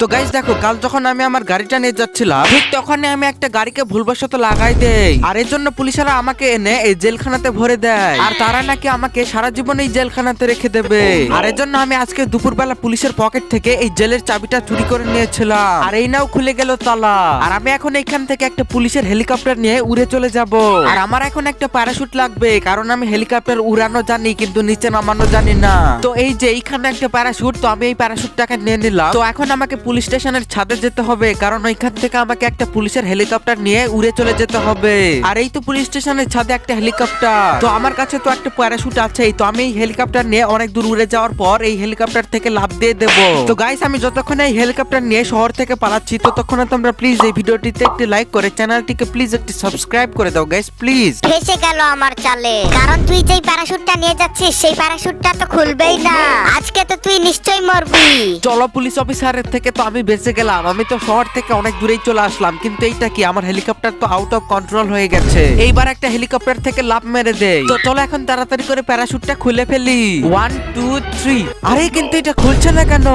তো গাইস দেখো, কাল যখন আমি আমার গাড়িটা নিয়ে যাচ্ছিলাম ঠিক তখনই আমি একটা গাড়িকে ভুলবশত লাগাই দেই, আর এর জন্য পুলিশেরা আমাকে এনে এই জেলখানাতে ভরে দেয়, আর তারা নাকি আমাকে সারা জীবন এই জেলখানাতে রেখে দেবে। আর এর জন্য আমি আজকে দুপুরবেলা পুলিশের পকেট থেকে এই জেলের চাবিটা চুরি করে নিয়েছিলাম, আর এই নাও খুলে গেল তালা। আর আমি এখন এখান থেকে একটা পুলিশের হেলিকপ্টার নিয়ে উড়ে চলে যাব। আর আমার এখন একটা প্যারাশুট লাগবে, কারণ আমি হেলিকপ্টার উড়ানো জানি কিন্তু নিচে নামানো জানি না। তো এই যে এইখানে একটা প্যারাশুট, তো আমি এই প্যারাশুটটাকে নিয়ে নিলাম। তো এখন আমাকে পুলিশ স্টেশনের ছাদে যেতে হবে, কারণ ওইখান থেকে আমাকে একটা পুলিশের হেলিকপ্টার নিয়ে উড়ে চলে যেতে হবে। আর এই তো পুলিশ স্টেশনের ছাদে একটা হেলিকপ্টার, তো আমার কাছে তো একটা প্যারাশুট আছেই। তো আমি এই হেলিকপ্টার নিয়ে অনেক দূর উড়ে যাওয়ার পর এই হেলিকপ্টার থেকে লাফ দিয়ে দেব। তো গাইস, আমি যতক্ষণ এই হেলিকপ্টার নিয়ে শহর থেকে পালাচ্ছি ততক্ষণে তোমরা প্লিজ এই ভিডিওটিতে একটি লাইক করে চ্যানেলটিকে প্লিজ একটি সাবস্ক্রাইব করে দাও গাইস প্লিজ। ফেসে গেল আমার চালে, কারণ তুই যেই প্যারাশুটটা নিয়ে যাচ্ছিস সেই প্যারাশুটটা তো খুলবেই না। আজকে তো তুই নিশ্চয়ই মরবি। চলো, পুলিশ অফিসারের থেকে তো আমি বেঁচে গেলাম। আমি তো শহর থেকে অনেক দূরেই চলে আসলাম, কিন্তু এইটা কি, আমার হেলিকপ্টার তো আউট অফ কন্ট্রোল হয়ে গেছে। এইবার একটা হেলিকপ্টার থেকে লাফ মেরে দেই। তো চলো এখন তাড়াতাড়ি করে প্যারাশুটটা খুলে ফেলি। 1 2 3। আরে কিন্তু এটা খুলছে না কেন?